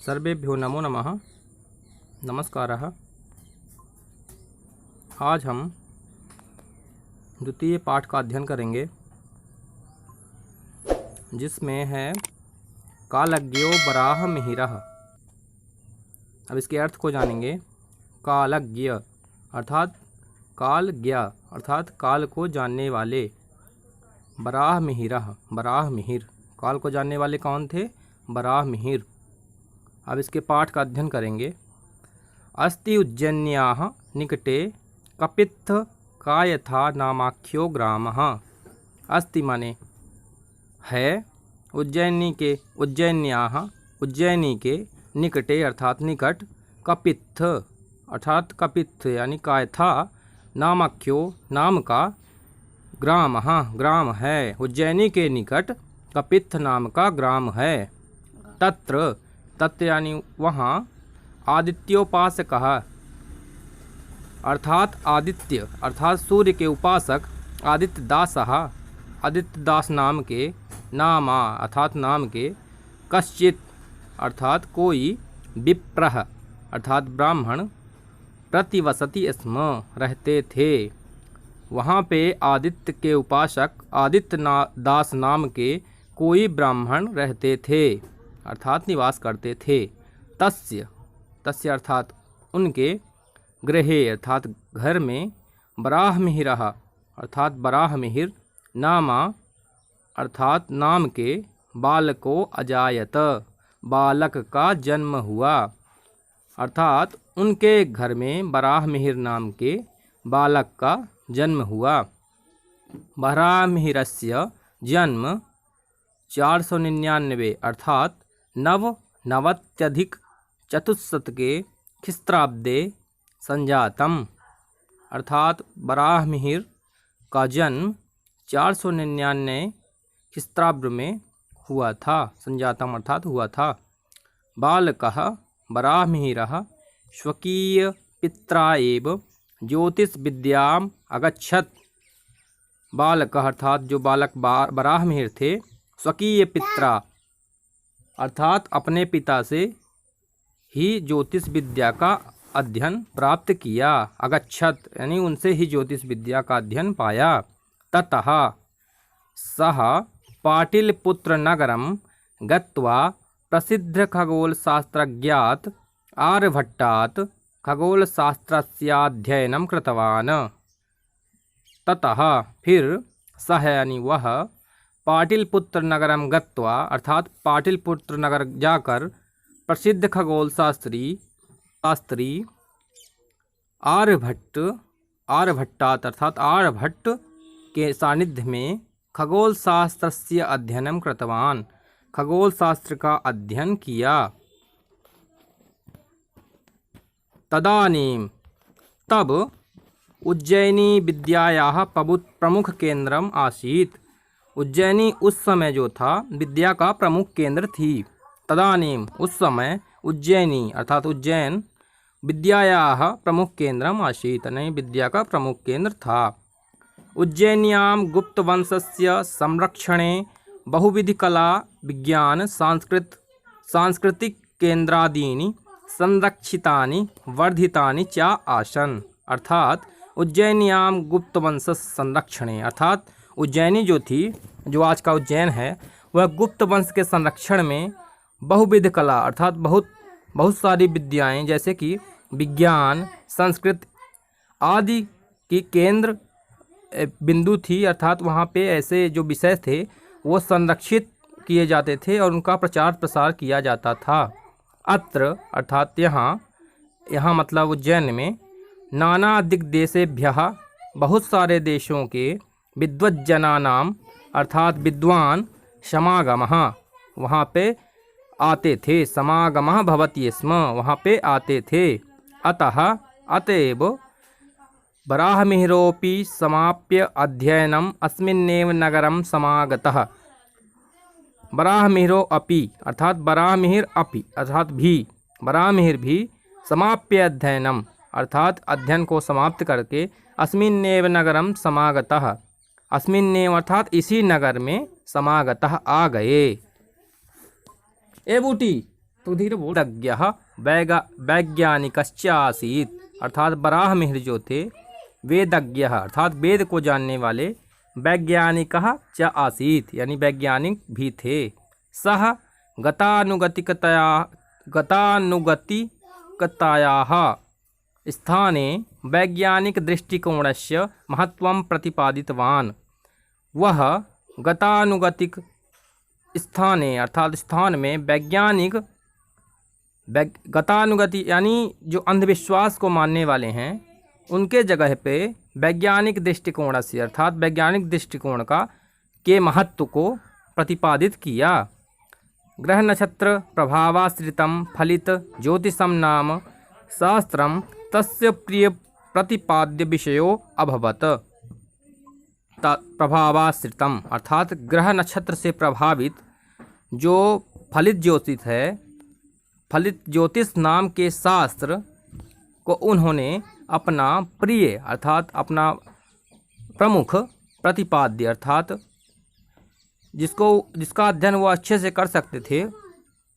सर्वेभ्यो नमो नमः। नमस्कारः। आज हम द्वितीय पाठ का अध्ययन करेंगे, जिसमें है कालज्ञो बराह मिहिरः। अब इसके अर्थ को जानेंगे। कालज्ञ अर्थात कालज्ञ अर्थात काल को जानने वाले। बराह मिहिरः बराह मिहिर, काल को जानने वाले कौन थे? बराह मिहिर। अब इसके पाठ का अध्ययन करेंगे। अस्ति उज्जैन्याः निकटे कपित्थ कायथा नामाख्यो ग्रामः। अस्ति माने है, उज्जैन्याः उज्जैनी के निकटे अर्थात निकट, कपित्थ अर्थात कपित्थ यानी कायथा, नामाख्यो नाम का, ग्रामः ग्राम है। उज्जैनी के निकट कपित्थ नाम का ग्राम है। तत्र तत्र यानी वहाँ, आदित्योपासकः अर्थात आदित्य अर्थात सूर्य के उपासक, आदित्यदासः आदित्यदास नाम के, नामा अर्थात नाम के, कश्चित् अर्थात कोई, विप्रः अर्थात ब्राह्मण, प्रतिवसति स्म रहते थे। वहाँ पे आदित्य के उपासक दास नाम के कोई ब्राह्मण रहते थे अर्थात निवास करते थे। तस्य अर्थात उनके, गृहे अर्थात घर में, बराहमिहिरः अर्थात बराहमिहिर, नामा अर्थात नाम के, बालको अजायत बालक का जन्म हुआ। अर्थात उनके घर में बराहमिहिर नाम के बालक का जन्म हुआ। बराहमिहिरस्य जन्म 499 अर्थात नवनवत्यधिक चतुस्शत के ख्रीस्ताब्दे संजातम। अर्थात बराहमिहिर का जन्म 499 ख्रीस्ताब्द में हुआ था। संजातम अर्थात हुआ था। बालकः बराहमिहिरः स्वकीय पित्रा एव ज्योतिष विद्याम अगच्छत्। बालकः अर्थात जो बालक बराहमिहिर थे, स्वकीय पित्रा अर्थात अपने पिता से ही ज्योतिष विद्या का अध्ययन प्राप्त किया। अगच्छत् यानी उनसे ही ज्योतिष विद्या का अध्ययन पाया। ततः सः पाटिलपुत्र नगरं गत्वा प्रसिद्ध खगोलशास्त्रज्ञात् आर्यभट्टात् खगोलशास्त्रस्याध्ययनं कृतवान्। ततः फिर सः यानी वह, पाटिलपुत्र नगरम गत्वा अर्थात पाटिलपुत्र नगर जाकर, प्रसिद्ध खगोल शास्त्री आर्यभट्टात् अर्थात आर्यभट्ट के सानिध्य में, खगोल शास्त्रस्य अध्ययनं कृतवान् खगोल शास्त्र का अध्ययन किया। तदानीं तब उज्जैनी विद्यायाः प्रमुख केंद्रम आसीत्। उज्जैनी उस समय जो था विद्या का प्रमुख केंद्र थी। तदानीम उस समय, उज्जैनी अर्थात उज्जैन, विद्यायाः प्रमुख केंद्रम आसीत् यानी विद्या का प्रमुख केंद्र था। उज्जैन्यां गुप्तवंशस्य संरक्षणे बहुविध कला विज्ञान सांस्कृतिक केंद्रादीनि संरक्षितानि वर्धितानि च आसन्। अर्थात उज्जैन्यां गुप्तवंश संरक्षणे अर्थात उज्जैनी जो थी, जो आज का उज्जैन है, वह गुप्त वंश के संरक्षण में बहुविध कला अर्थात बहुत सारी विद्याएं, जैसे कि विज्ञान, संस्कृत आदि की केंद्र बिंदु थी। अर्थात वहाँ पे ऐसे जो विषय थे वो संरक्षित किए जाते थे और उनका प्रचार प्रसार किया जाता था। अत्र अर्थात यहाँ मतलब उज्जैन में, नाना दिग्देशेभ्यः बहुत सारे देशों के, विद्वज्जनानाम अर्थात विद्वान, समागमः वहाँ पे आते थे, समागमः भवति स्म वहाँ पे आते थे। अतएव बराहमिहिरोऽपि समाप्य अध्ययनम् अस्मिन्नेव नगरं समागतः। बराहमिहिरो अपि अर्थात बराहमिहिर अपि अर्थात भी, बराहमिहिर भी, समाप्य अध्ययनम अर्थात अध्ययन को समाप्त करके, अस्मिन्नेव नगरम समागतः अस्मिन्नेव अर्थात इसी नगर में, समागतः आ गए। ए बूटी तो धीरे बोल। वेदज्ञः वैज्ञानिकश्च आसीत्, अर्थात बराहमिहिर जो थे वेदज्ञः अर्थात वेद को जानने वाले, वैज्ञानिकः च आसीत् यानी वैज्ञानिक भी थे। सः गतानुगतिकतायाः स्थाने वैज्ञानिक दृष्टिकोणस्य महत्त्वं प्रतिपादितवान्। वह गतानुगतिक स्थाने अर्थात स्थान में गतानुगति यानी जो अंधविश्वास को मानने वाले हैं उनके जगह पे वैज्ञानिक दृष्टिकोण से अर्थात वैज्ञानिक दृष्टिकोण के महत्व को प्रतिपादित किया। ग्रह नक्षत्र प्रभावाश्रितं फलित ज्योतिषं नाम शास्त्रम तस्य प्रिय प्रतिपाद्य विषयो अभवत। प्रभावाश्रितम अर्थात ग्रह नक्षत्र से प्रभावित जो फलित ज्योतिष है, फलित ज्योतिष नाम के शास्त्र को उन्होंने अपना प्रिय अर्थात अपना प्रमुख प्रतिपाद्य अर्थात जिसका अध्ययन वो अच्छे से कर सकते थे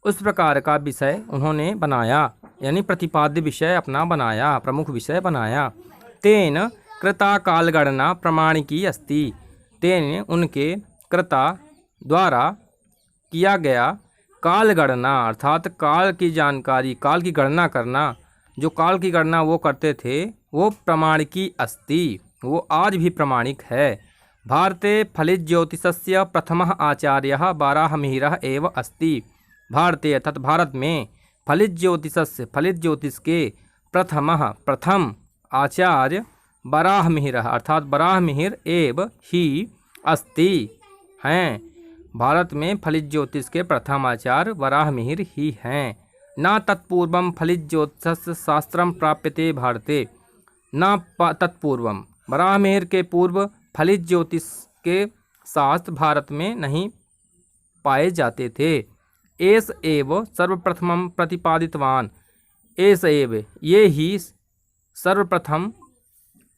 उस प्रकार का विषय उन्होंने बनाया, यानी प्रतिपाद्य विषय अपना बनाया, प्रमुख विषय बनाया। तेन कृता कालगणना प्रमाणिकी अस्ति, तेन उनके कृता द्वारा किया गया कालगणना अर्थात काल की जानकारी, काल की गणना करना, जो काल की गणना वो करते थे वो प्रमाणिकी अस्ति, वो आज भी प्रमाणिक है। भारते फलित ज्योतिषस्य प्रथमः आचार्यः बाराहमिहिरः एव अस्ति, भारते अर्थात भारत में फलित ज्योतिष के प्रथम आचार्य बराहमिहिरः अर्थात बराहमिहिर एव ही अस्ति हैं। भारत में फलित ज्योतिष के प्रथम आचार्य बराहमिहिर ही हैं। न तत्पूर्वं फलित ज्योतिष शास्त्रम प्राप्यते भारते, न तत्पूर्वम बराहमिहिर के पूर्व फलित ज्योतिष के शास्त्र भारत में नहीं पाए जाते थे। एस एव सर्वप्रथमं प्रतिपादितवान, एस एव ये ही सर्वप्रथम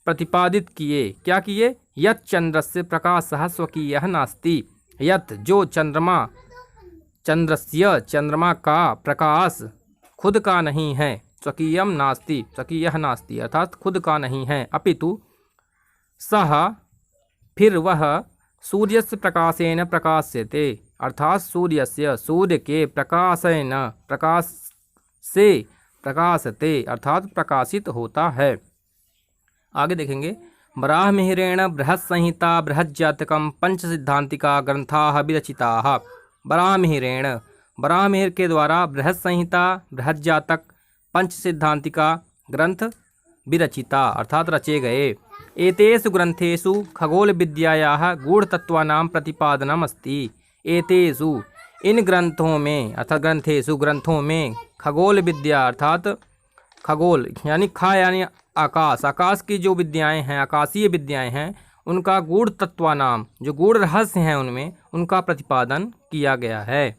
प्रतिपादित किए, क्या किए? यत् चंद्रस्य प्रकाशः स्वकीयः नास्ति, यत् जो चंद्रमा का प्रकाश खुद का नहीं है, स्वकीयम नास्ति, स्वकीयः नास्ति अर्थात खुद का नहीं है, अपितु सह फिर वह सूर्यस्य प्रकाशेन प्रकाश्यते अर्थात सूर्य के प्रकाश से प्रकाशते अर्थात प्रकाशित होता है। आगे देखेंगे। बराहमिहिरेण बृहत्संहिता बृहज्जातकम पंच सिद्धांतिका ग्रंथाः विरचिताः। बराहमिहिर के द्वारा बृहत्संहिता बृहज्जातक पंच सिद्धांतिका ग्रंथ विरचिता अर्थात रचे गए। एतेषु ग्रंथेषु खगोल विद्यायाः गूढ़तत्त्वानां प्रतिपादनम् अस्ति। एतेषु इन ग्रंथों में अर्थात ग्रंथों में खगोल विद्या अर्थात खगोल यानी यानी आकाश की जो विद्याएं हैं, आकाशीय विद्याएं हैं, उनका गूढ़ तत्वानाम जो गूढ़ रहस्य हैं उनमें उनका प्रतिपादन किया गया है।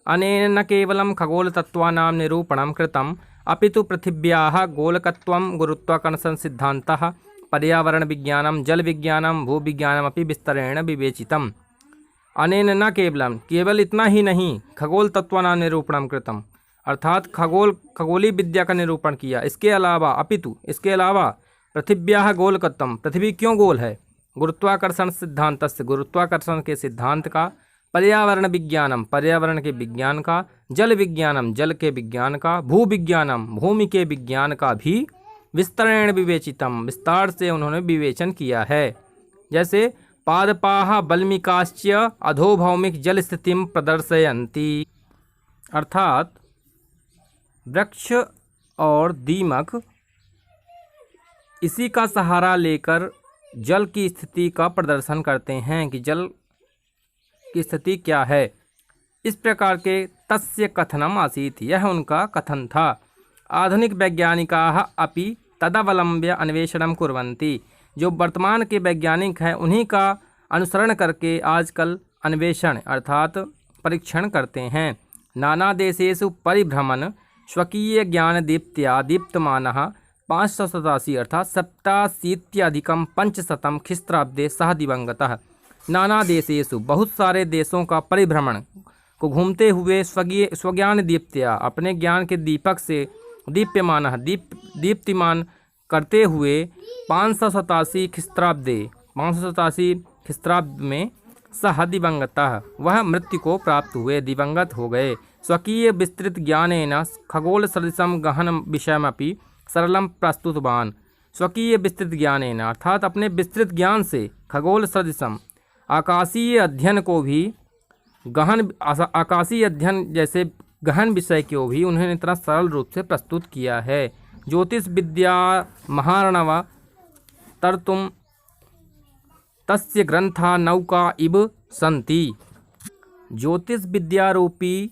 अनेन न केवलं खगोल तत्वानां निरूपणं कृतम् अपितु पृथिव्याः गोलकत्वं गुरुत्वाकर्षण सिद्धान्तः पर्यावरण विज्ञानम जल विज्ञानम भूविज्ञानम अपि विस्तरेण विवेचितम्। अनेन न केवलम केवल इतना ही नहीं, खगोल तत्वानां निरूपणं कृतम अर्थात खगोली विद्या का निरूपण किया, इसके अलावा अपितु इसके अलावा पृथिव्याः गोलकत्वम पृथ्वी क्यों गोल है, गुरुत्वाकर्षण सिद्धांतस्य गुरुत्वाकर्षण के सिद्धांत का, पर्यावरण विज्ञानम पर्यावरण के विज्ञान का, जल विज्ञानम जल के विज्ञान का, भूविज्ञानम भूमि के विज्ञान का भी विस्तरेण विवेचितम विस्तार से उन्होंने विवेचन किया है। जैसे पादपाः बल्मिकाश्च अधोभौमिक जल स्थितिम प्रदर्शयन्ति अर्थात वृक्ष और दीमक इसी का सहारा लेकर जल की स्थिति का प्रदर्शन करते हैं कि जल की स्थिति क्या है। इस प्रकार के तस्य कथनम आसीत्, यह उनका कथन था। आधुनिक वैज्ञानिकाः अपि तदवलंब्य अन्वेषणं कुर्वन्ति, जो वर्तमान के वैज्ञानिक हैं उन्हीं का अनुसरण करके आजकल अन्वेषण अर्थात परीक्षण करते हैं। नाना देशेषु परिभ्रमण स्वकीय ज्ञान दीप्त्या दीप्तमानः 587 अर्थात 87 500 ख्रीस्ताब्दे सह दिवंगतः। नाना देशेषु बहुत सारे देशों का परिभ्रमण को घूमते हुए स्वज्ञान दीप्त्या अपने ज्ञान के दीपक से दीप्तिमान करते हुए 587 ख्रिस्ताब्द में सह दिवंगतः वह मृत्यु को प्राप्त हुए दिवंगत हो गए। स्वकीय विस्तृत ज्ञानेन खगोल सदृशम गहन विषयमपि सरलम प्रस्तुतवान। स्वकीय विस्तृत ज्ञानेन अर्थात अपने विस्तृत ज्ञान से खगोल सदृशम आकाशीय अध्ययन को भी आकाशीय अध्ययन जैसे गहन विषय को भी उन्होंने इतना सरल रूप से प्रस्तुत किया है। ज्योतिष विद्या महार्णव तर्तुम तस्य ग्रंथा नौका इव संति। ज्योतिष विद्या रूपी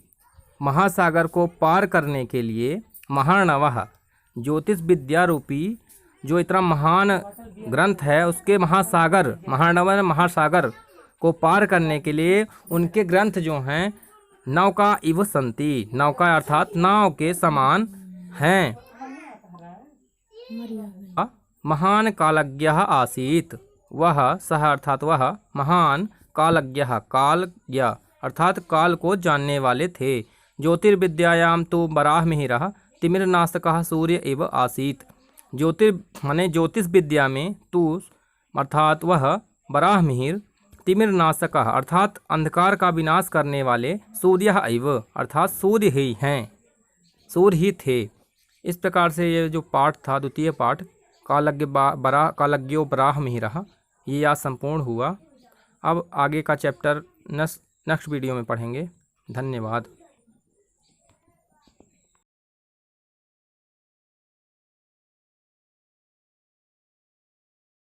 महासागर को पार करने के लिए महार्णवः ज्योतिष विद्या रूपी जो इतना महान ग्रंथ है उसके महासागर को पार करने के लिए उनके ग्रंथ जो हैं नौका इव संति, नौका अर्थात नाव के समान हैं। महान कालज्ञः आसीत् वह सह अर्थात वह महान कालज्ञः कालज्ञ अर्थात काल को जानने वाले थे। ज्योतिर्विद्यायां तो वराहमिहिरः तिमिरनाशकः सूर्य इव आसीत्। ज्योतिष विद्या में तू अर्थात वह वराहमिहिर तिमिरनाशकः अर्थात अंधकार का विनाश करने वाले सूर्य इव अर्थात सूर्य ही थे। इस प्रकार से ये जो पाठ था द्वितीय पाठ कालज्ञो वराहमिहिरः ये आज संपूर्ण हुआ। अब आगे का चैप्टर नेक्स्ट वीडियो में पढ़ेंगे। धन्यवाद।